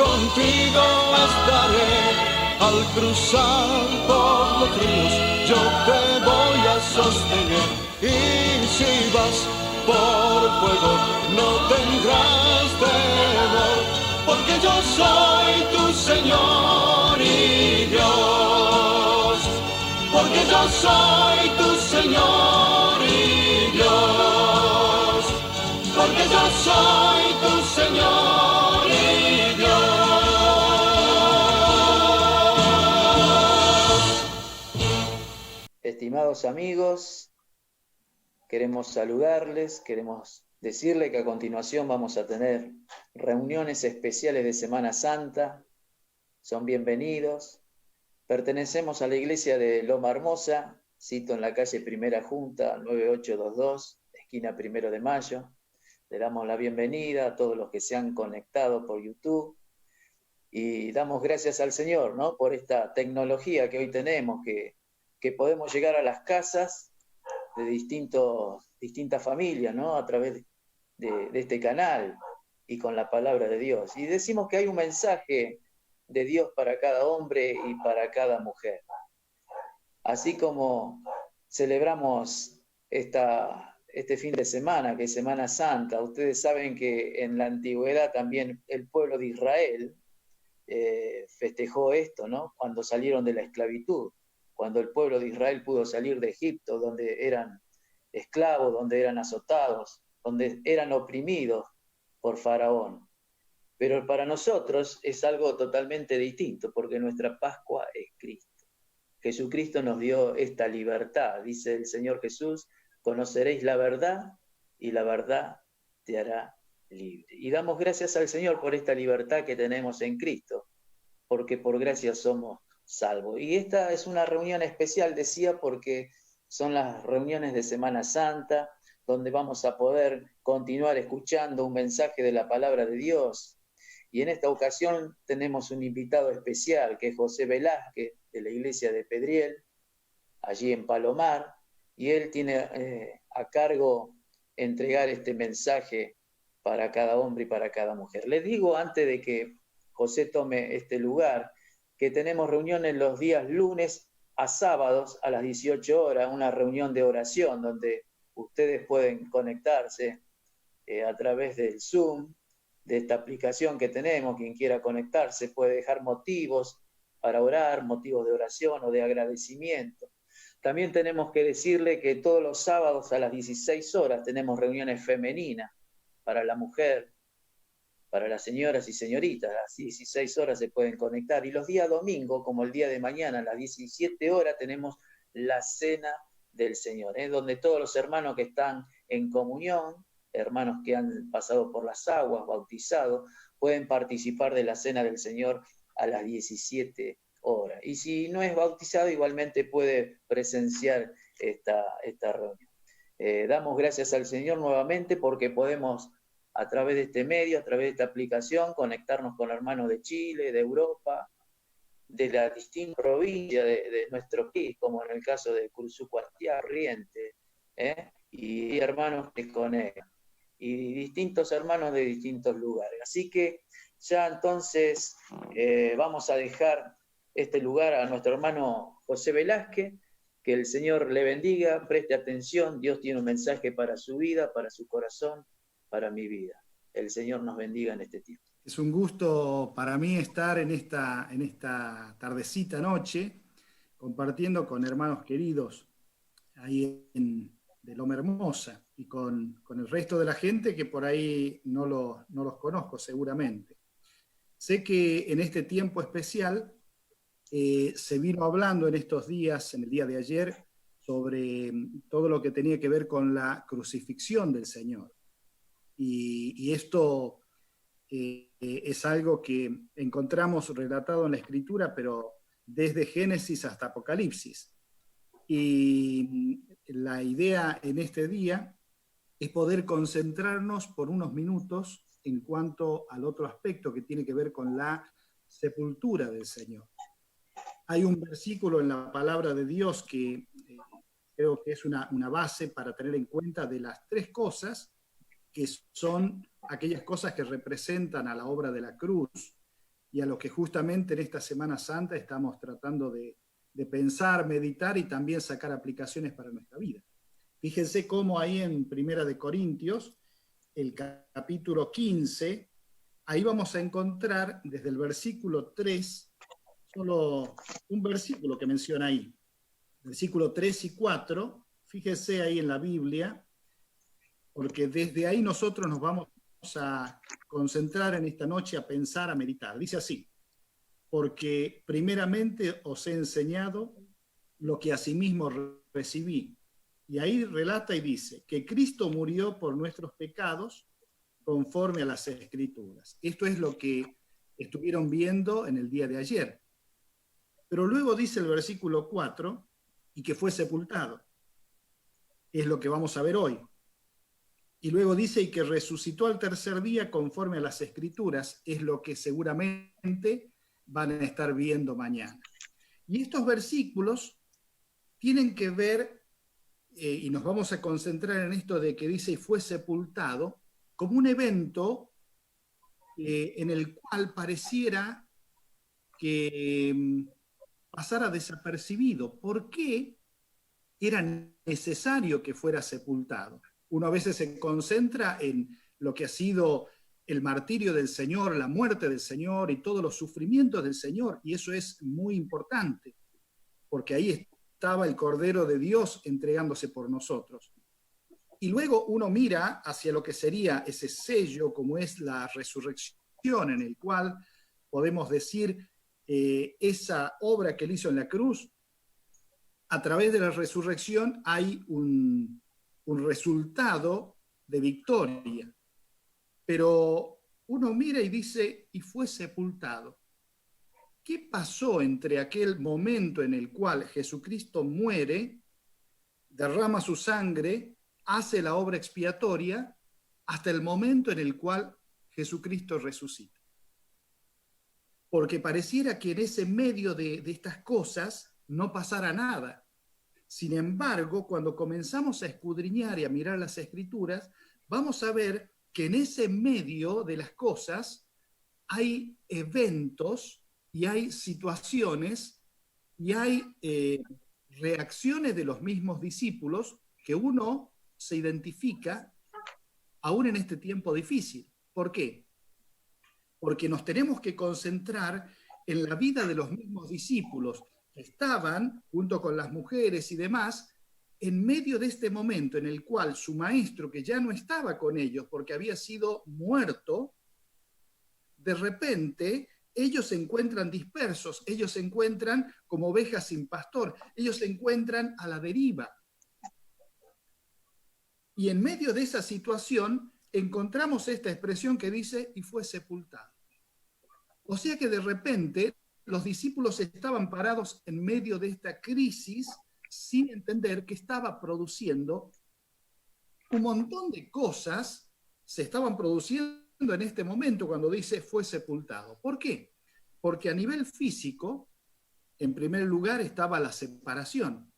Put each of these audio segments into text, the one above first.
contigo estaré. Al cruzar por los ríos yo te voy a sostener. Y si vas por fuego no tendrás temor, porque yo soy tu Señor y Dios. Porque yo soy tu Señor y Dios. Porque yo soy tu Señor y Dios. Estimados amigos, queremos saludarles, queremos decirle que a continuación vamos a tener reuniones especiales de Semana Santa. Son bienvenidos. Pertenecemos a la iglesia de Loma Hermosa, sito en la calle Primera Junta, 9822, esquina 1 de Mayo. Le damos la bienvenida a todos los que se han conectado por YouTube y damos gracias al Señor, ¿no?, por esta tecnología que hoy tenemos, que podemos llegar a las casas de distintas familias, ¿no?, a través de este canal y con la palabra de Dios. Y decimos que hay un mensaje de Dios para cada hombre y para cada mujer. Así como celebramos este fin de semana, que es Semana Santa, ustedes saben que en la antigüedad también el pueblo de Israel festejó esto, ¿no?, cuando salieron de la esclavitud, cuando el pueblo de Israel pudo salir de Egipto, donde eran esclavos, donde eran azotados, donde eran oprimidos por Faraón. Pero para nosotros es algo totalmente distinto, porque nuestra Pascua es Cristo. Jesucristo nos dio esta libertad. Dice el Señor Jesús: conoceréis la verdad y la verdad te hará libre. Y damos gracias al Señor por esta libertad que tenemos en Cristo, porque por gracia somos salvos. Y esta es una reunión especial, decía, porque son las reuniones de Semana Santa, donde vamos a poder continuar escuchando un mensaje de la palabra de Dios. Y en esta ocasión tenemos un invitado especial, que es José Velázquez, de la iglesia de Pedriel, allí en Palomar, y él tiene a cargo entregar este mensaje para cada hombre y para cada mujer. Les digo, antes de que José tome este lugar, que tenemos reuniones los días lunes a sábados a las 18 horas, una reunión de oración donde ustedes pueden conectarse a través del Zoom, de esta aplicación que tenemos. Quien quiera conectarse puede dejar motivos para orar, motivos de oración o de agradecimiento. También tenemos que decirle que todos los sábados a las 16 horas tenemos reuniones femeninas para la mujer, para las señoras y señoritas. A las 16 horas se pueden conectar. Y los días domingos, como el día de mañana, a las 17 horas, tenemos la Cena del Señor, donde todos los hermanos que están en comunión, hermanos que han pasado por las aguas, bautizados, pueden participar de la Cena del Señor a las 17 horas. Y si no es bautizado, igualmente puede presenciar esta reunión. Damos gracias al Señor nuevamente porque podemos, a través de este medio, a través de esta aplicación, conectarnos con hermanos de Chile, de Europa, de las distintas provincias de nuestro país, como en el caso de Cursucuatiá, Corrientes, y hermanos que conectan, y distintos hermanos de distintos lugares. Así que ya entonces vamos a dejar este lugar a nuestro hermano José Velázquez. Que el Señor le bendiga, preste atención. Dios tiene un mensaje para su vida, para su corazón, para mi vida. El Señor nos bendiga en este tiempo. Es un gusto para mí estar en esta tardecita noche, compartiendo con hermanos queridos ahí de Loma Hermosa y con el resto de la gente que por ahí no los conozco seguramente. Sé que en este tiempo especial se vino hablando en estos días, en el día de ayer, sobre todo lo que tenía que ver con la crucifixión del Señor. Y esto es algo que encontramos relatado en la Escritura, pero desde Génesis hasta Apocalipsis. Y la idea en este día es poder concentrarnos por unos minutos en cuanto al otro aspecto que tiene que ver con la sepultura del Señor. Hay un versículo en la palabra de Dios que creo que es una base para tener en cuenta de las tres cosas que son aquellas cosas que representan a la obra de la cruz, y a lo que justamente en esta Semana Santa estamos tratando de pensar, meditar y también sacar aplicaciones para nuestra vida. Fíjense cómo ahí en Primera de Corintios, el capítulo 15, ahí vamos a encontrar desde el versículo 3, solo un versículo que menciona ahí, versículo 3 y 4, fíjese ahí en la Biblia, porque desde ahí nosotros nos vamos a concentrar en esta noche, a pensar, a meditar. Dice así: porque primeramente os he enseñado lo que asimismo recibí. Y ahí relata y dice que Cristo murió por nuestros pecados conforme a las Escrituras. Esto es lo que estuvieron viendo en el día de ayer. Pero luego dice el versículo 4, y que fue sepultado. Es lo que vamos a ver hoy. Y luego dice, y que resucitó al tercer día conforme a las Escrituras. Es lo que seguramente van a estar viendo mañana. Y estos versículos tienen que ver, y nos vamos a concentrar en esto de que dice, y fue sepultado, como un evento en el cual pareciera que pasara desapercibido. ¿Por qué era necesario que fuera sepultado? Uno a veces se concentra en lo que ha sido el martirio del Señor, la muerte del Señor y todos los sufrimientos del Señor, y eso es muy importante, porque ahí estaba el Cordero de Dios entregándose por nosotros. Y luego uno mira hacia lo que sería ese sello, como es la resurrección, en el cual podemos decir esa obra que él hizo en la cruz. A través de la resurrección hay un resultado de victoria. Pero uno mira y dice, y fue sepultado. ¿Qué pasó entre aquel momento en el cual Jesucristo muere, derrama su sangre, hace la obra expiatoria, hasta el momento en el cual Jesucristo resucita? Porque pareciera que en ese medio de estas cosas no pasara nada. Sin embargo, cuando comenzamos a escudriñar y a mirar las Escrituras, vamos a ver que en ese medio de las cosas hay eventos y hay situaciones y hay reacciones de los mismos discípulos que uno se identifica aún en este tiempo difícil. ¿Por qué? Porque nos tenemos que concentrar en la vida de los mismos discípulos que estaban, junto con las mujeres y demás, en medio de este momento en el cual su maestro, que ya no estaba con ellos porque había sido muerto, de repente ellos se encuentran dispersos, ellos se encuentran como ovejas sin pastor, ellos se encuentran a la deriva. Y en medio de esa situación encontramos esta expresión que dice, y fue sepultado. O sea que de repente los discípulos estaban parados en medio de esta crisis sin entender que estaba produciendo un montón de cosas, se estaban produciendo en este momento cuando dice fue sepultado. ¿Por qué? Porque a nivel físico, en primer lugar estaba la separación.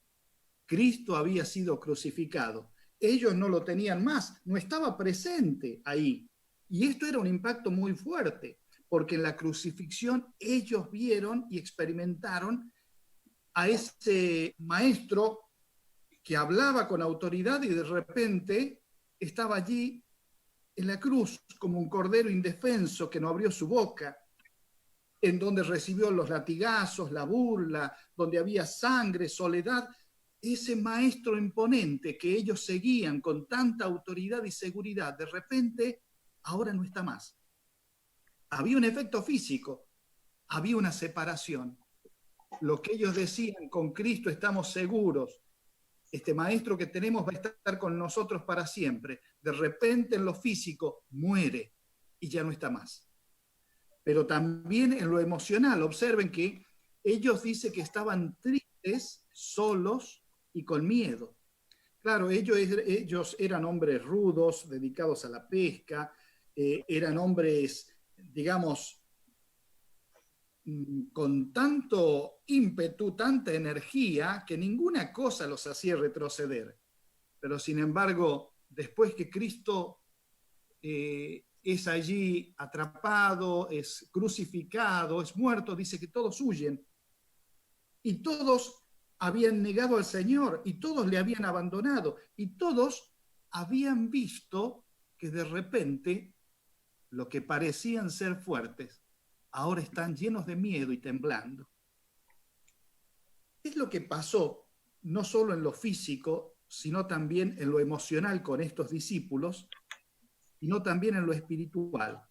Cristo había sido crucificado. Ellos no lo tenían más, no estaba presente ahí. Y esto era un impacto muy fuerte, porque en la crucifixión ellos vieron y experimentaron a ese maestro que hablaba con autoridad y de repente estaba allí en la cruz como un cordero indefenso que no abrió su boca, en donde recibió los latigazos, la burla, donde había sangre, soledad. Ese maestro imponente que ellos seguían con tanta autoridad y seguridad, de repente ahora no está más. Había un efecto físico, había una separación. Lo que ellos decían, con Cristo estamos seguros, este maestro que tenemos va a estar con nosotros para siempre. De repente en lo físico muere y ya no está más. Pero también en lo emocional, observen que ellos dicen que estaban tristes, solos y con miedo. Claro, ellos eran hombres rudos, dedicados a la pesca, eran hombres, digamos, con tanto ímpetu, tanta energía, que ninguna cosa los hacía retroceder. Pero sin embargo, después que Cristo es allí atrapado, es crucificado, es muerto, dice que todos huyen. Y todos habían negado al Señor, y todos le habían abandonado, y todos habían visto que de repente lo que parecían ser fuertes, ahora están llenos de miedo y temblando. ¿Qué es lo que pasó, no solo en lo físico, sino también en lo emocional con estos discípulos, sino también en lo espiritual?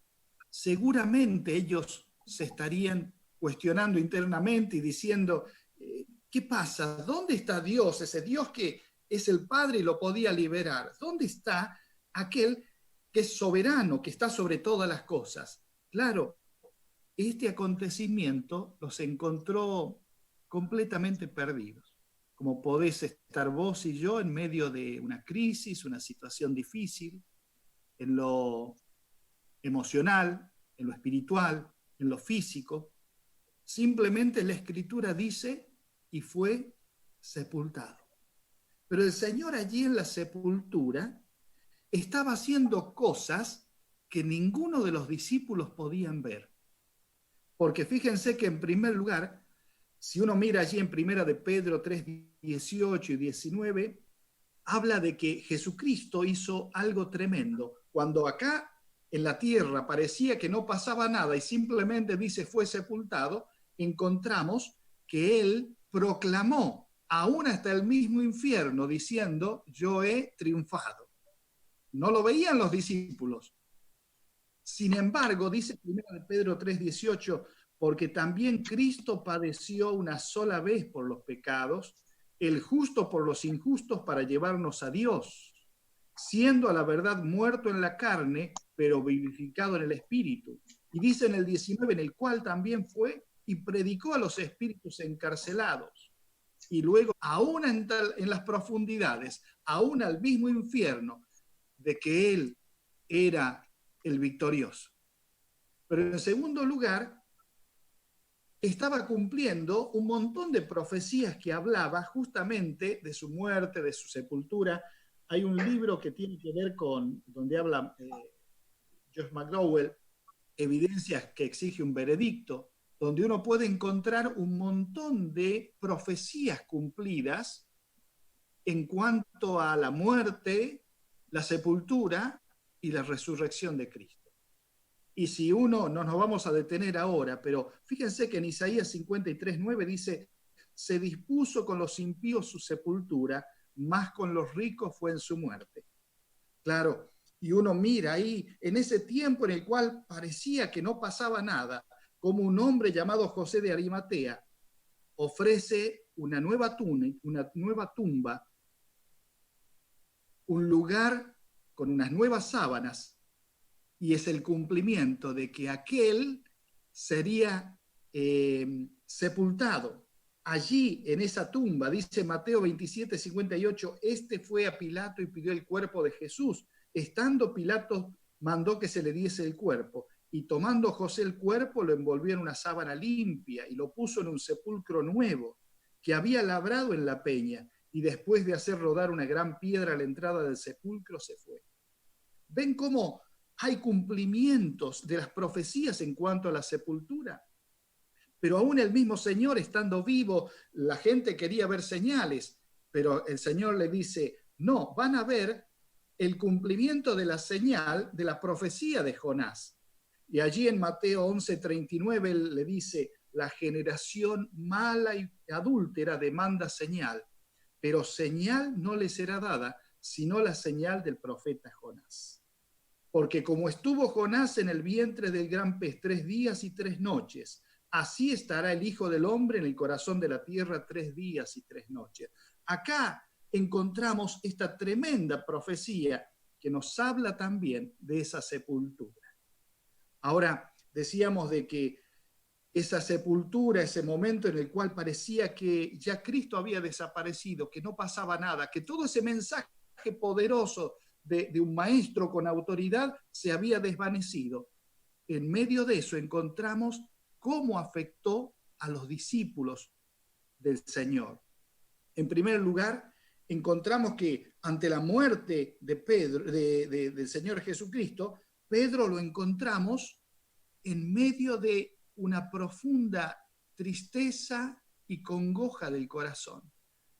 Seguramente ellos se estarían cuestionando internamente y diciendo, ¿qué pasa? ¿Dónde está Dios? Ese Dios que es el Padre y lo podía liberar. ¿Dónde está aquel que es soberano, que está sobre todas las cosas? Claro, este acontecimiento los encontró completamente perdidos. Como podés estar vos y yo en medio de una crisis, una situación difícil, en lo emocional, en lo espiritual, en lo físico. Simplemente la Escritura dice, y fue sepultado. Pero el Señor allí en la sepultura estaba haciendo cosas que ninguno de los discípulos podían ver. Porque fíjense que en primer lugar, si uno mira allí en primera de Pedro 3, 18 y 19, habla de que Jesucristo hizo algo tremendo. Cuando acá en la tierra parecía que no pasaba nada y simplemente dice fue sepultado, encontramos que Él proclamó aún hasta el mismo infierno diciendo, yo he triunfado. No lo veían los discípulos. Sin embargo, dice 1 Pedro 3:18, porque también Cristo padeció una sola vez por los pecados, el justo por los injustos para llevarnos a Dios, siendo a la verdad muerto en la carne, pero vivificado en el espíritu. Y dice en el 19, en el cual también fue y predicó a los espíritus encarcelados. Y luego, aún en las profundidades, aún al mismo infierno, de que Él era el victorioso. Pero en segundo lugar, estaba cumpliendo un montón de profecías que hablaba justamente de su muerte, de su sepultura. Hay un libro que tiene que ver con, donde habla Josh McDowell, Evidencias que exige un veredicto, donde uno puede encontrar un montón de profecías cumplidas en cuanto a la muerte, la sepultura y la resurrección de Cristo. Y si uno, no nos vamos a detener ahora, pero fíjense que en Isaías 53:9 dice, se dispuso con los impíos su sepultura, más con los ricos fue en su muerte. Claro, y uno mira ahí, en ese tiempo en el cual parecía que no pasaba nada, como un hombre llamado José de Arimatea ofrece una nueva tumba, un lugar con unas nuevas sábanas, y es el cumplimiento de que aquel sería sepultado. Allí, en esa tumba, dice Mateo 27:58, este fue a Pilato y pidió el cuerpo de Jesús. Estando Pilato, mandó que se le diese el cuerpo. Y tomando José el cuerpo, lo envolvió en una sábana limpia y lo puso en un sepulcro nuevo que había labrado en la peña. Y después de hacer rodar una gran piedra a la entrada del sepulcro, se fue. ¿Ven cómo hay cumplimientos de las profecías en cuanto a la sepultura? Pero aún el mismo Señor estando vivo, la gente quería ver señales, pero el Señor le dice, no, van a ver el cumplimiento de la señal de la profecía de Jonás. Y allí en Mateo 11:39 él le dice, la generación mala y adúltera demanda señal, pero señal no le será dada, sino la señal del profeta Jonás. Porque como estuvo Jonás en el vientre del gran pez 3 días y 3 noches, así estará el Hijo del Hombre en el corazón de la tierra 3 días y 3 noches. Acá encontramos esta tremenda profecía que nos habla también de esa sepultura. Ahora, decíamos de que esa sepultura, ese momento en el cual parecía que ya Cristo había desaparecido, que no pasaba nada, que todo ese mensaje poderoso de un maestro con autoridad se había desvanecido. En medio de eso encontramos cómo afectó a los discípulos del Señor. En primer lugar, encontramos que ante la muerte de Pedro, del Señor Jesucristo, Pedro lo encontramos en medio de una profunda tristeza y congoja del corazón.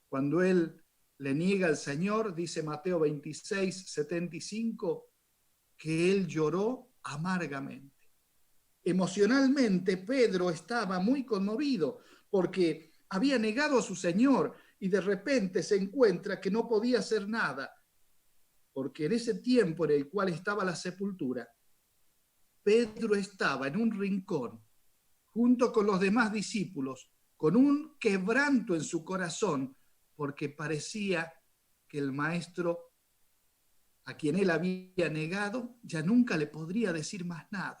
Cuando él le niega al Señor, dice Mateo 26, 75, que él lloró amargamente. Emocionalmente, Pedro estaba muy conmovido porque había negado a su Señor y de repente se encuentra que no podía hacer nada, porque en ese tiempo en el cual estaba la sepultura, Pedro estaba en un rincón junto con los demás discípulos, con un quebranto en su corazón, porque parecía que el maestro a quien él había negado ya nunca le podría decir más nada.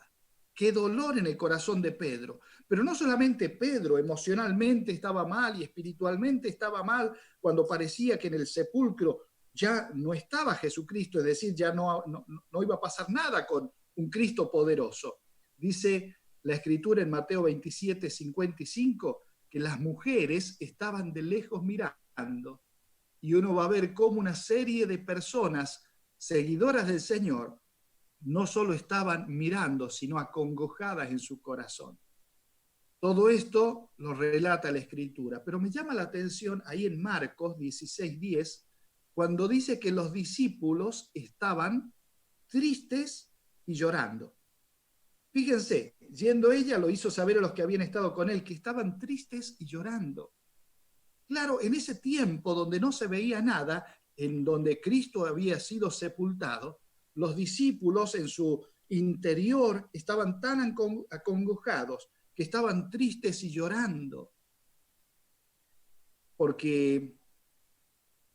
Qué dolor en el corazón de Pedro. Pero no solamente Pedro emocionalmente estaba mal y espiritualmente estaba mal cuando parecía que en el sepulcro ya no estaba Jesucristo, es decir, ya no iba a pasar nada con un Cristo poderoso. Dice la Escritura en Mateo 27, 55, que las mujeres estaban de lejos mirando. Y uno va a ver cómo una serie de personas seguidoras del Señor no solo estaban mirando, sino acongojadas en su corazón. Todo esto lo relata la Escritura, pero me llama la atención ahí en Marcos 16:10, cuando dice que los discípulos estaban tristes y llorando. Fíjense, yendo ella lo hizo saber a los que habían estado con él, que estaban tristes y llorando. Claro, en ese tiempo donde no se veía nada, en donde Cristo había sido sepultado, los discípulos en su interior estaban tan acongojados que estaban tristes y llorando. Porque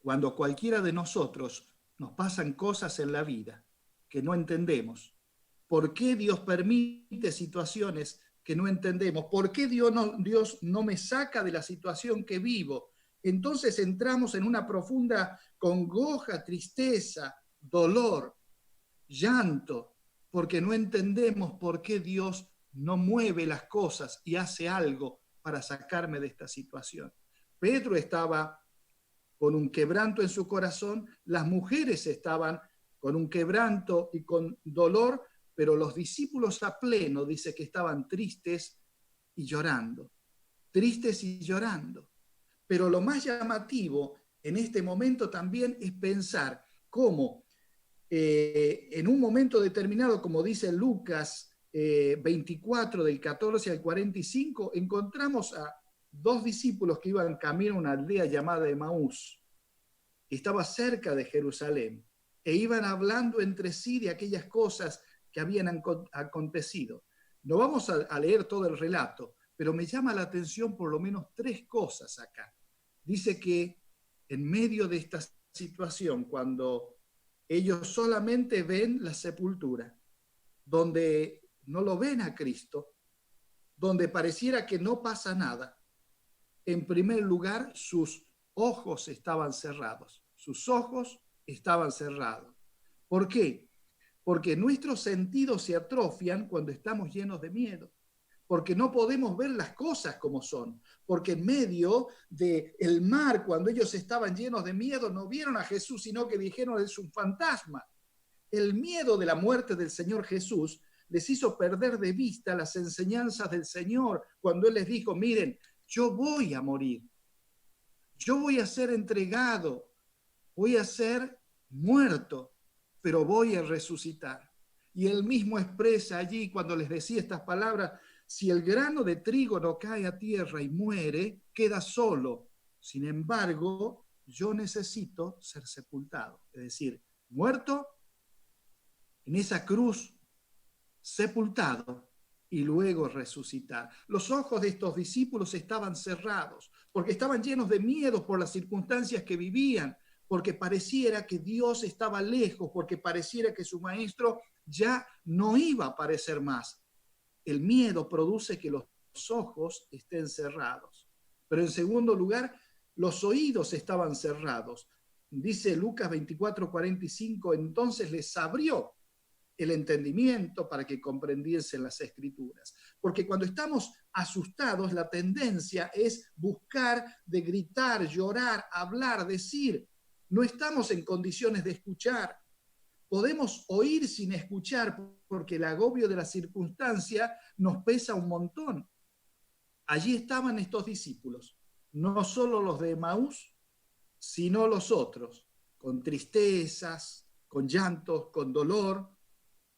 cuando cualquiera de nosotros nos pasan cosas en la vida que no entendemos, ¿por qué Dios permite situaciones que no entendemos? ¿Por qué Dios no me saca de la situación que vivo? Entonces entramos en una profunda congoja, tristeza, dolor, llanto, porque no entendemos por qué Dios no mueve las cosas y hace algo para sacarme de esta situación. Pedro estaba con un quebranto en su corazón, las mujeres estaban con un quebranto y con dolor, pero los discípulos a pleno dice que estaban tristes y llorando. Pero lo más llamativo en este momento también es pensar cómo en un momento determinado, como dice Lucas 24, del 14 al 45, encontramos a dos discípulos que iban camino a una aldea llamada Emaús. Estaba cerca de Jerusalén e iban hablando entre sí de aquellas cosas que habían acontecido. No vamos a leer todo el relato, pero me llama la atención por lo menos tres cosas acá. Dice que en medio de esta situación, cuando ellos solamente ven la sepultura, donde no lo ven a Cristo, donde pareciera que no pasa nada, en primer lugar, sus ojos estaban cerrados. Sus ojos estaban cerrados. ¿Por qué? Porque nuestros sentidos se atrofian cuando estamos llenos de miedo. Porque no podemos ver las cosas como son. Porque en medio del mar, cuando ellos estaban llenos de miedo, no vieron a Jesús, sino que dijeron, es un fantasma. El miedo de la muerte del Señor Jesús les hizo perder de vista las enseñanzas del Señor, cuando Él les dijo, miren, yo voy a morir, yo voy a ser entregado, voy a ser muerto, pero voy a resucitar. Y Él mismo expresa allí, cuando les decía estas palabras, si el grano de trigo no cae a tierra y muere, queda solo. Sin embargo, yo necesito ser sepultado. Es decir, muerto en esa cruz, sepultado y luego resucitar. Los ojos de estos discípulos estaban cerrados porque estaban llenos de miedo por las circunstancias que vivían, porque pareciera que Dios estaba lejos, porque pareciera que su maestro ya no iba a aparecer más. El miedo produce que los ojos estén cerrados. Pero en segundo lugar, los oídos estaban cerrados. Dice Lucas 24:45, entonces les abrió el entendimiento para que comprendiesen las Escrituras. Porque cuando estamos asustados, la tendencia es buscar, de gritar, llorar, hablar, decir. No estamos en condiciones de escuchar. podemos oír sin escuchar porque el agobio de la circunstancia nos pesa un montón. Allí estaban estos discípulos, no solo los de Emaús, sino los otros, con tristezas, con llantos, con dolor,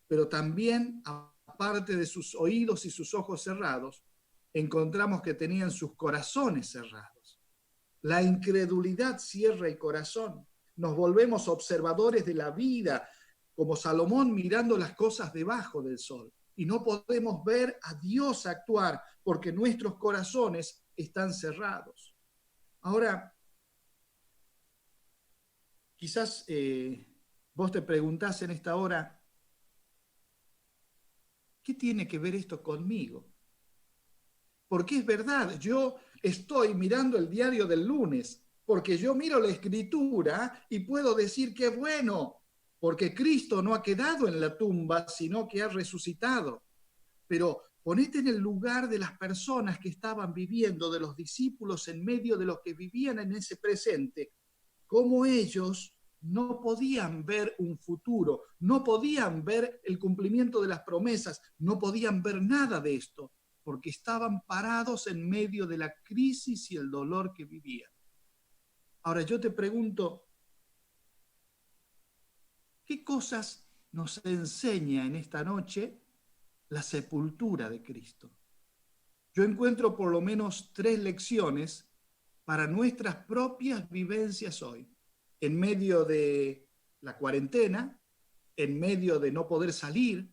pero también, aparte de sus oídos y sus ojos cerrados, encontramos que tenían sus corazones cerrados. La incredulidad cierra el corazón. Nos volvemos observadores de la vida, como Salomón mirando las cosas debajo del sol. Y no podemos ver a Dios actuar porque nuestros corazones están cerrados. Ahora, quizás vos te preguntás en esta hora, ¿qué tiene que ver esto conmigo? Porque es verdad, yo estoy mirando el diario del lunes, porque yo miro la escritura y puedo decir que bueno, porque Cristo no ha quedado en la tumba, sino que ha resucitado. Pero ponete en el lugar de las personas que estaban viviendo, de los discípulos en medio de los que vivían en ese presente, cómo ellos no podían ver un futuro, no podían ver el cumplimiento de las promesas, no podían ver nada de esto, porque estaban parados en medio de la crisis y el dolor que vivían. Ahora yo te pregunto, ¿qué cosas nos enseña en esta noche la sepultura de Cristo? Yo encuentro por lo menos 3 lecciones para nuestras propias vivencias hoy, en medio de la cuarentena, en medio de no poder salir,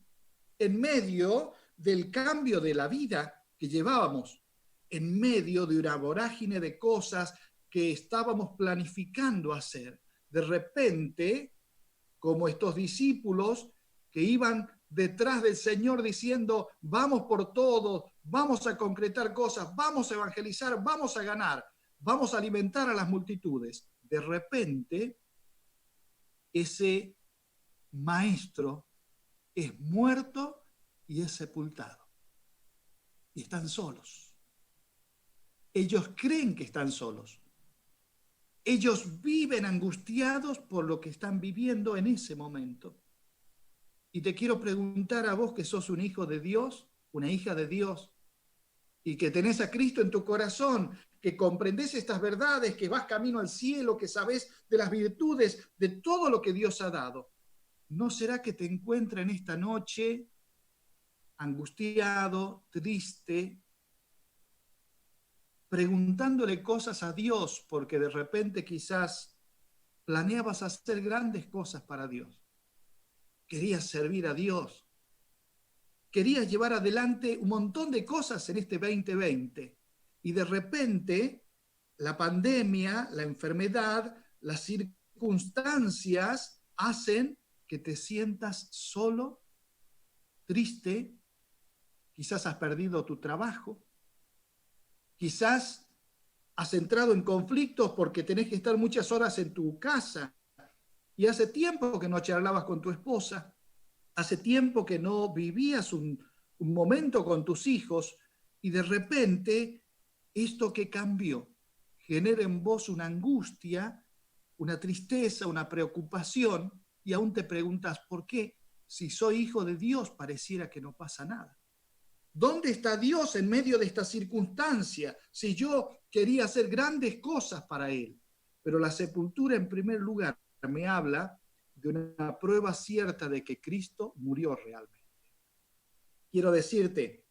en medio del cambio de la vida que llevábamos, en medio de una vorágine de cosas que estábamos planificando hacer. De repente, como estos discípulos que iban detrás del Señor diciendo, vamos por todo, vamos a concretar cosas, vamos a evangelizar, vamos a ganar, vamos a alimentar a las multitudes. De repente, ese maestro es muerto y es sepultado. Y están solos. Ellos creen que están solos. Ellos viven angustiados por lo que están viviendo en ese momento. Y te quiero preguntar a vos que sos un hijo de Dios, una hija de Dios, y que tenés a Cristo en tu corazón, que comprendés estas verdades, que vas camino al cielo, que sabés de las virtudes, de todo lo que Dios ha dado. ¿No será que te encuentra en esta noche angustiado, triste, preguntándole cosas a Dios porque de repente quizás planeabas hacer grandes cosas para Dios? Querías servir a Dios. Querías llevar adelante un montón de cosas en este 2020 y de repente la pandemia, la enfermedad, las circunstancias hacen que te sientas solo, triste, quizás has perdido tu trabajo, quizás has entrado en conflictos porque tenés que estar muchas horas en tu casa y hace tiempo que no charlabas con tu esposa, hace tiempo que no vivías un momento con tus hijos y de repente esto que cambió genera en vos una angustia, una tristeza, una preocupación y aún te preguntas ¿por qué? Si soy hijo de Dios pareciera que no pasa nada. ¿Dónde está Dios en medio de esta circunstancia? Si yo quería hacer grandes cosas para Él. Pero la sepultura en primer lugar me habla de una prueba cierta de que Cristo murió realmente. Quiero decirte,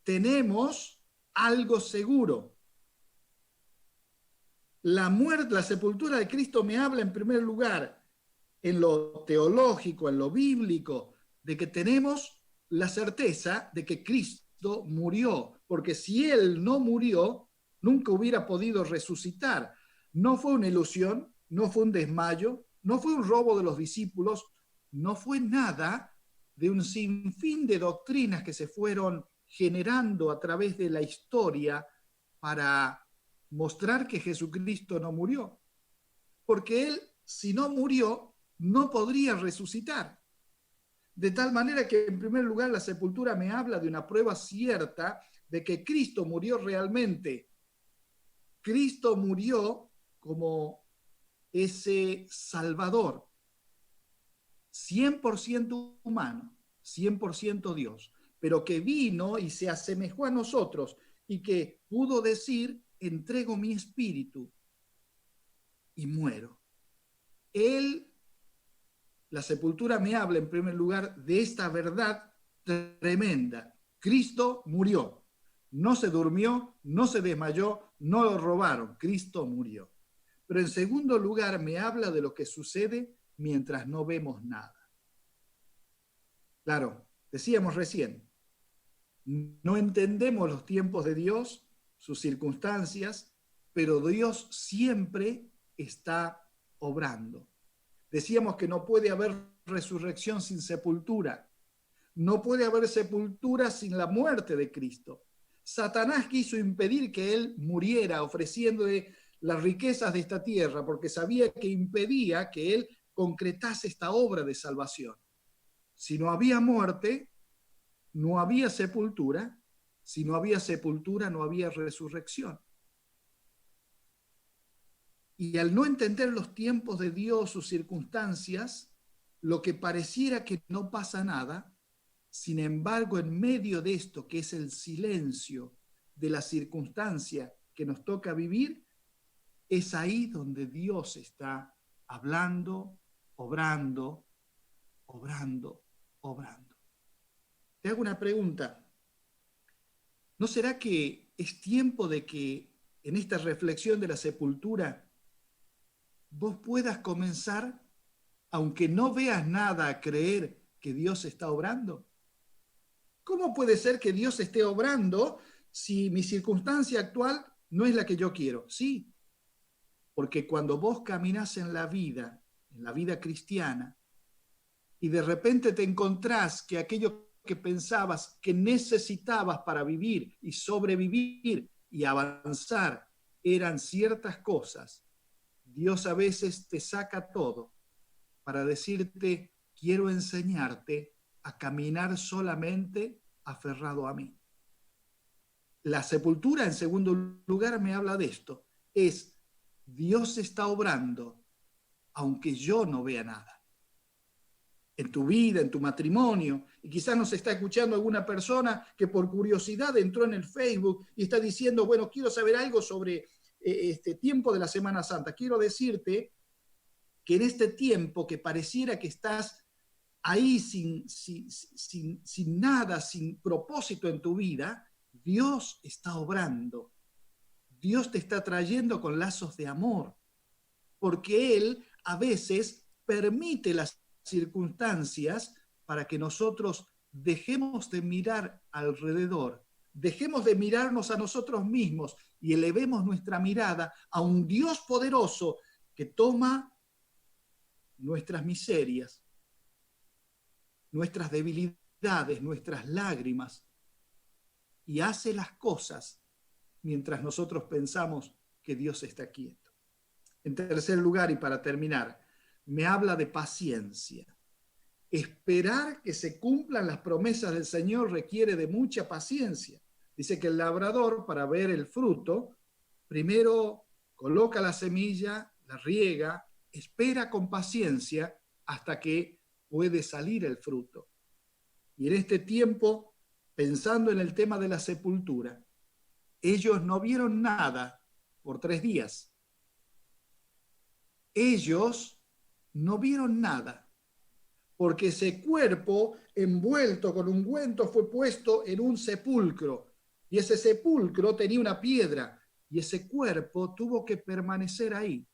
tenemos algo seguro. La muerte, la sepultura de Cristo me habla en primer lugar en lo teológico, en lo bíblico, de que tenemos la certeza de que Cristo murió, porque si Él no murió, nunca hubiera podido resucitar. No fue una ilusión, no fue un desmayo, no fue un robo de los discípulos, no fue nada de un sinfín de doctrinas que se fueron generando a través de la historia para mostrar que Jesucristo no murió. Porque Él, si no murió, no podría resucitar. De tal manera que, en primer lugar, la sepultura me habla de una prueba cierta de que Cristo murió realmente. Cristo murió como ese Salvador. 100% humano, 100% Dios, pero que vino y se asemejó a nosotros y que pudo decir, entrego mi espíritu y muero. La sepultura me habla en primer lugar de esta verdad tremenda. Cristo murió, no se durmió, no se desmayó, no lo robaron, Cristo murió. Pero en segundo lugar me habla de lo que sucede mientras no vemos nada. Claro, decíamos recién, no entendemos los tiempos de Dios, sus circunstancias, pero Dios siempre está obrando. Decíamos que no puede haber resurrección sin sepultura. No puede haber sepultura sin la muerte de Cristo. Satanás quiso impedir que él muriera ofreciéndole las riquezas de esta tierra porque sabía que impedía que él concretase esta obra de salvación. Si no había muerte, no había sepultura. Si no había sepultura, no había resurrección. Y al no entender los tiempos de Dios, sus circunstancias, lo que pareciera que no pasa nada, sin embargo, en medio de esto, que es el silencio de la circunstancia que nos toca vivir, es ahí donde Dios está hablando, obrando, obrando, obrando. Te hago una pregunta. ¿No será que es tiempo de que en esta reflexión de la sepultura vos puedas comenzar, aunque no veas nada, a creer que Dios está obrando? ¿Cómo puede ser que Dios esté obrando si mi circunstancia actual no es la que yo quiero? Sí, porque cuando vos caminás en la vida cristiana, y de repente te encontrás que aquello que pensabas que necesitabas para vivir y sobrevivir y avanzar eran ciertas cosas, Dios a veces te saca todo para decirte, quiero enseñarte a caminar solamente aferrado a mí. La sepultura, en segundo lugar, me habla de esto. Es, Dios está obrando, aunque yo no vea nada. En tu vida, en tu matrimonio, y quizás nos está escuchando alguna persona que por curiosidad entró en el Facebook y está diciendo, bueno, quiero saber algo sobre este tiempo de la Semana Santa. Quiero decirte que en este tiempo que pareciera que estás ahí sin nada, sin propósito en tu vida, Dios está obrando. Dios te está trayendo con lazos de amor, porque Él a veces permite las circunstancias para que nosotros dejemos de mirar alrededor, dejemos de mirarnos a nosotros mismos y elevemos nuestra mirada a un Dios poderoso que toma nuestras miserias, nuestras debilidades, nuestras lágrimas, y hace las cosas mientras nosotros pensamos que Dios está quieto. En tercer lugar, y para terminar, me habla de paciencia. Esperar que se cumplan las promesas del Señor requiere de mucha paciencia. Dice que el labrador, para ver el fruto, primero coloca la semilla, la riega, espera con paciencia hasta que puede salir el fruto. Y en este tiempo, pensando en el tema de la sepultura, ellos no vieron nada por 3 días. Ellos no vieron nada, porque ese cuerpo envuelto con ungüento fue puesto en un sepulcro, y ese sepulcro tenía una piedra, y ese cuerpo tuvo que permanecer ahí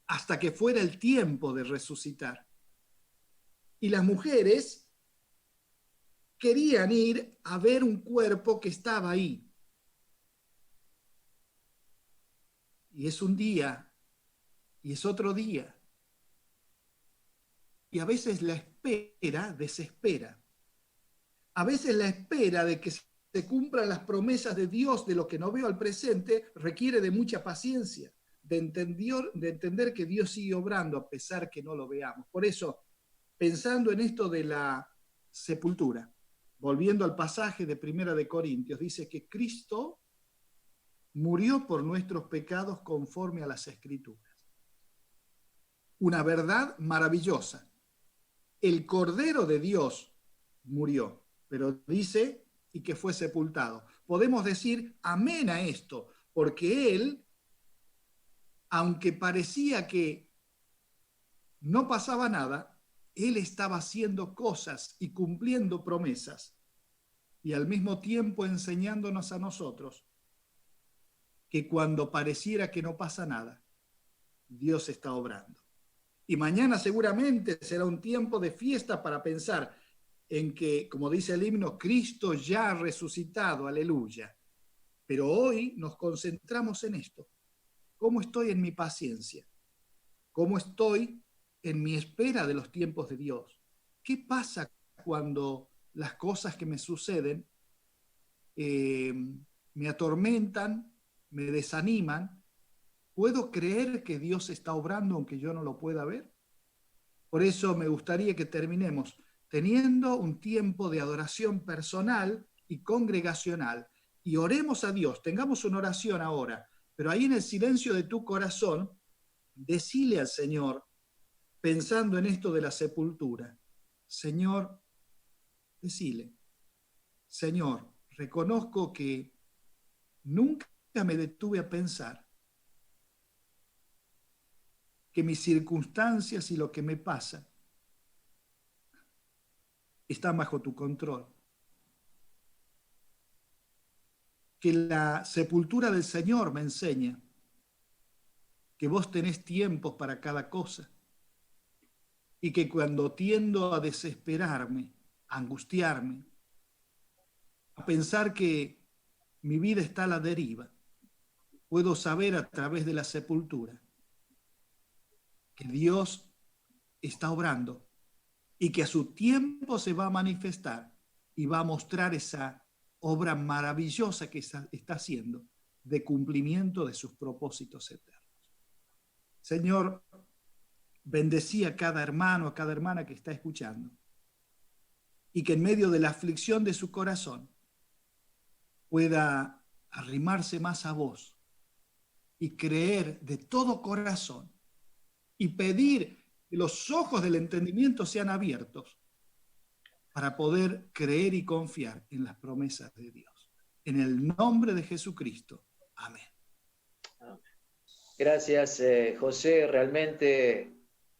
hasta que fuera el tiempo de resucitar. Y las mujeres querían ir a ver un cuerpo que estaba ahí. Y es un día, y es otro día. Y a veces la espera desespera. A veces la espera de que se cumplan las promesas de Dios de lo que no veo al presente requiere de mucha paciencia, de entender que Dios sigue obrando a pesar que no lo veamos. Por eso, pensando en esto de la sepultura, volviendo al pasaje de 1 de Corintios, dice que Cristo murió por nuestros pecados conforme a las Escrituras. Una verdad maravillosa. el Cordero de Dios murió, pero dice, y que fue sepultado. Podemos decir amén a esto, porque Él, aunque parecía que no pasaba nada, Él estaba haciendo cosas y cumpliendo promesas, y al mismo tiempo enseñándonos a nosotros que cuando pareciera que no pasa nada, Dios está obrando. Y mañana seguramente será un tiempo de fiesta para pensar en que, como dice el himno, Cristo ya ha resucitado, aleluya. Pero hoy nos concentramos en esto. ¿Cómo estoy en mi paciencia? ¿Cómo estoy en mi espera de los tiempos de Dios? ¿Qué pasa cuando las cosas que me suceden me atormentan, me desaniman? ¿Puedo creer que Dios está obrando aunque yo no lo pueda ver? Por eso me gustaría que terminemos teniendo un tiempo de adoración personal y congregacional y oremos a Dios. Tengamos una oración ahora, pero ahí en el silencio de tu corazón, decile al Señor, pensando en esto de la sepultura, Señor, decile, Señor, reconozco que nunca me detuve a pensar que mis circunstancias y lo que me pasa están bajo tu control. Que la sepultura del Señor me enseña que vos tenés tiempos para cada cosa y que cuando tiendo a desesperarme, a angustiarme, a pensar que mi vida está a la deriva, puedo saber a través de la sepultura que Dios está obrando y que a su tiempo se va a manifestar y va a mostrar esa obra maravillosa que está haciendo de cumplimiento de sus propósitos eternos. Señor, bendecí a cada hermano, a cada hermana que está escuchando y que en medio de la aflicción de su corazón pueda arrimarse más a vos y creer de todo corazón y pedir que los ojos del entendimiento sean abiertos para poder creer y confiar en las promesas de Dios. En el nombre de Jesucristo. Amén. Gracias, José. Realmente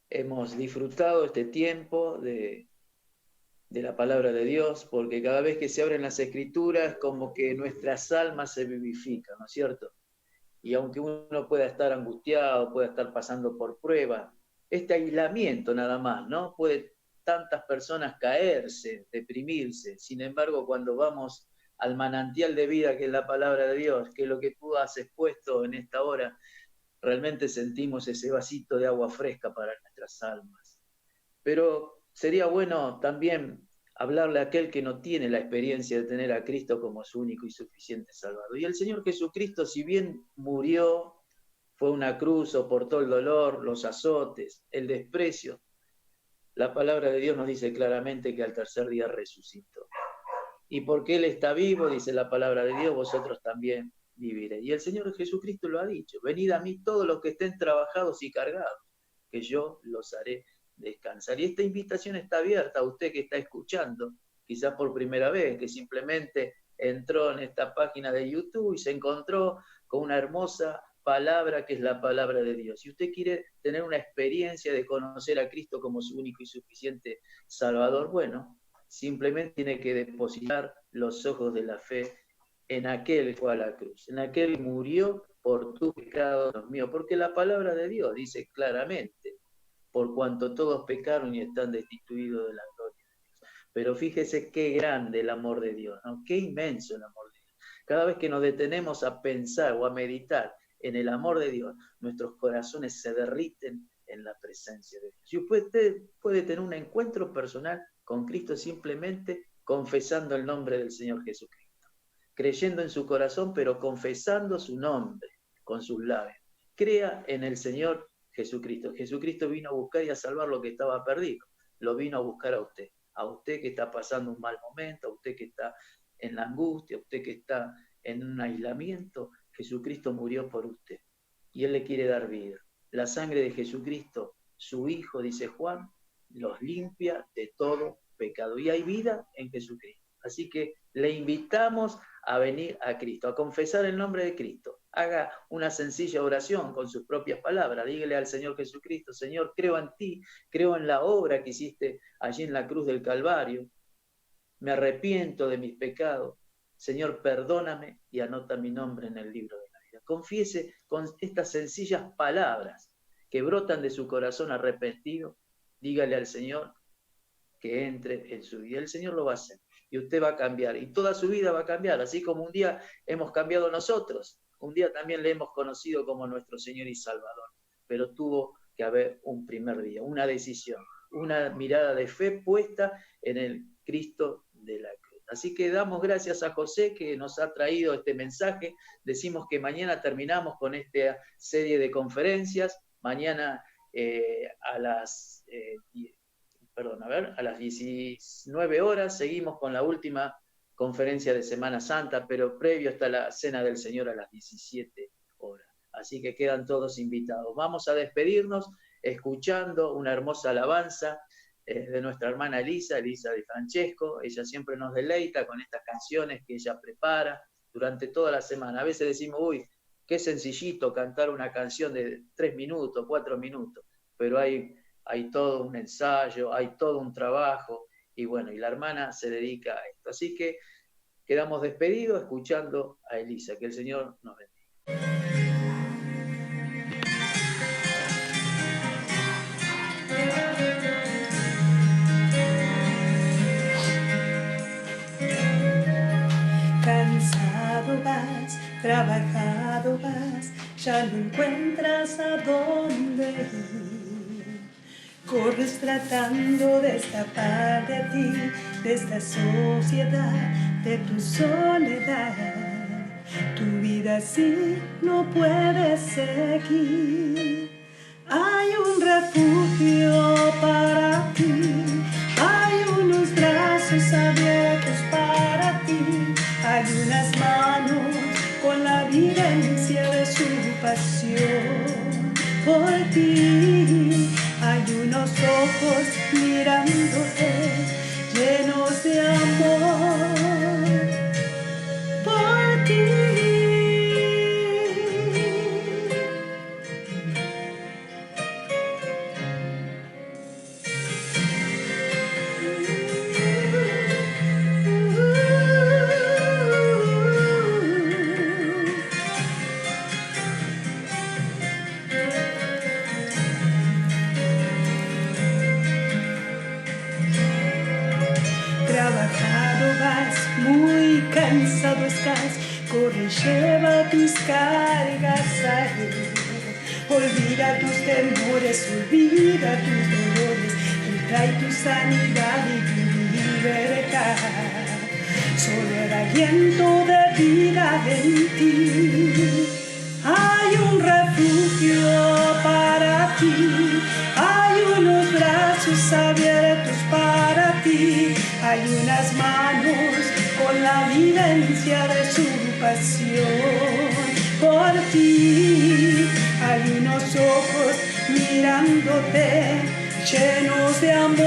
hemos disfrutado este tiempo de la palabra de Dios, porque cada vez que se abren las escrituras, como que nuestras almas se vivifican, ¿no es cierto? Y aunque uno pueda estar angustiado, pueda estar pasando por pruebas, este aislamiento nada más, ¿no? Puede tantas personas caerse, deprimirse. Sin embargo, cuando vamos al manantial de vida que es la palabra de Dios, que es lo que tú has expuesto en esta hora, realmente sentimos ese vasito de agua fresca para nuestras almas. Pero sería bueno también hablarle a aquel que no tiene la experiencia de tener a Cristo como su único y suficiente Salvador. Y el Señor Jesucristo, si bien murió, fue una cruz, soportó el dolor, los azotes, el desprecio, la palabra de Dios nos dice claramente que al tercer día resucitó. Y porque Él está vivo, dice la palabra de Dios, vosotros también viviréis. Y el Señor Jesucristo lo ha dicho: venid a mí todos los que estén trabajados y cargados, que yo los haré descansar. Y esta invitación está abierta a usted que está escuchando, quizás por primera vez, que simplemente entró en esta página de YouTube y se encontró con una hermosa palabra que es la palabra de Dios. Si usted quiere tener una experiencia de conocer a Cristo como su único y suficiente Salvador, bueno, simplemente tiene que depositar los ojos de la fe en aquel que fue a la cruz, en aquel que murió por tu pecado, Dios mío, porque la palabra de Dios dice claramente: por cuanto todos pecaron y están destituidos de la gloria de Dios. Pero fíjese qué grande el amor de Dios, ¿no? Qué inmenso el amor de Dios. Cada vez que nos detenemos a pensar o a meditar en el amor de Dios, nuestros corazones se derriten en la presencia de Dios. Y usted puede tener un encuentro personal con Cristo simplemente confesando el nombre del Señor Jesucristo, creyendo en su corazón, pero confesando su nombre con sus labios. Crea en el Señor Jesucristo. Jesucristo vino a buscar y a salvar lo que estaba perdido. Lo vino a buscar a usted que está pasando un mal momento, a usted que está en la angustia, a usted que está en un aislamiento. Jesucristo murió por usted y Él le quiere dar vida. La sangre de Jesucristo, su Hijo, dice Juan, los limpia de todo pecado. Y hay vida en Jesucristo. Así que le invitamos a venir a Cristo, a confesar el nombre de Cristo. Haga una sencilla oración con sus propias palabras. Dígale al Señor Jesucristo: Señor, creo en ti, creo en la obra que hiciste allí en la cruz del Calvario. Me arrepiento de mis pecados. Señor, perdóname y anota mi nombre en el libro de la vida. Confiese con estas sencillas palabras que brotan de su corazón arrepentido. Dígale al Señor que entre en su vida. El Señor lo va a hacer y usted va a cambiar y toda su vida va a cambiar, así como un día hemos cambiado nosotros. Un día también le hemos conocido como nuestro Señor y Salvador, pero tuvo que haber un primer día, una decisión, una mirada de fe puesta en el Cristo de la cruz. Así que damos gracias a José que nos ha traído este mensaje. Decimos que mañana terminamos con esta serie de conferencias. Mañana a las 19 horas seguimos con la última conferencia de Semana Santa, pero previo está la Cena del Señor a las 17 horas. Así que quedan todos invitados. Vamos a despedirnos escuchando una hermosa alabanza de nuestra hermana Elisa Di Francesco. Ella siempre nos deleita con estas canciones que ella prepara durante toda la semana. A veces decimos, uy, qué sencillito cantar una canción de 3 minutos, 4 minutos, pero hay todo un ensayo, hay todo un trabajo, y bueno, y la hermana se dedica a esto. Así que quedamos despedidos escuchando a Elisa. Que el Señor nos bendiga. Cansado vas, trabajado vas, ya no encuentras a dónde ir. Corres tratando de escapar de ti, de esta sociedad, de tu soledad. Tu vida así no puede seguir. Hay un refugio para ti, hay unos brazos abiertos para ti, hay unas manos con la vivencia de su pasión por ti. Hay unos ojos mirándote, llenos de amor por ti. Muy cansado estás, corre y lleva tus cargas a él. Olvida tus temores, olvida tus dolores, Él trae tu sanidad y tu libertad. Solo el aliento de vida en ti. Hay un refugio para ti, hay unos brazos abiertos para ti, hay unas manos con la vivencia de su pasión por ti. Hay unos ojos mirándote, llenos de amor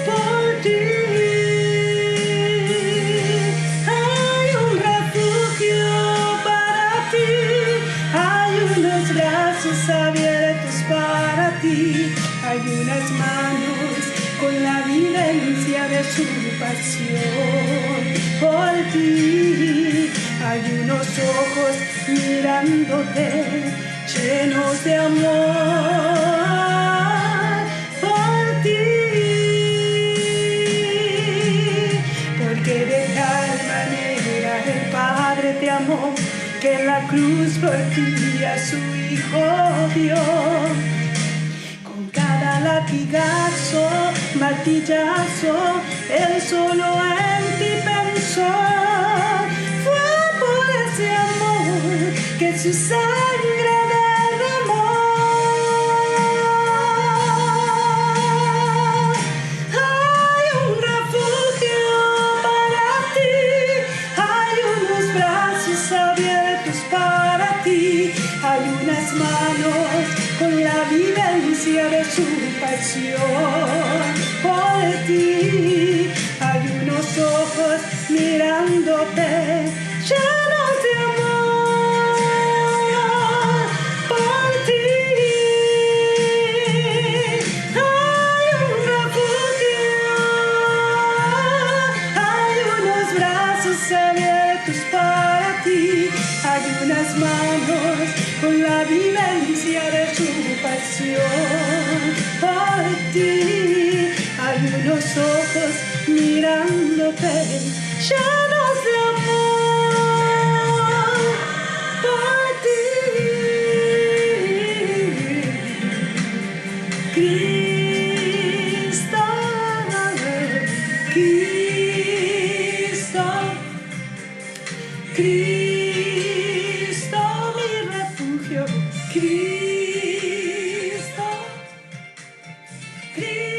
por ti. Hay un refugio para ti, hay unos brazos abiertos para ti, hay unas manos con la vivencia de su pasión por ti. Hay unos ojos mirándote, llenos de amor por ti. Porque de tal manera el Padre te amó, que en la cruz por ti a su Hijo dio. Latigazo, martillazo, Él solo en ti pensó. Fue por ese amor que su sangre derramó. Hay un refugio para ti, hay unos brazos abiertos para ti, hay unas manos con la vivencia vivencia de su pasión. Por ti hay unos ojos mirándote, llenos de amor. Por ti hay un refugio, hay unos brazos abiertos para ti, hay unas manos con la vivencia de su pasión. Por ti hay unos ojos mirándote, llenos de amor. Por ti, Cristo, Cristo, Cristo, mi refugio, Cristo, Cristo.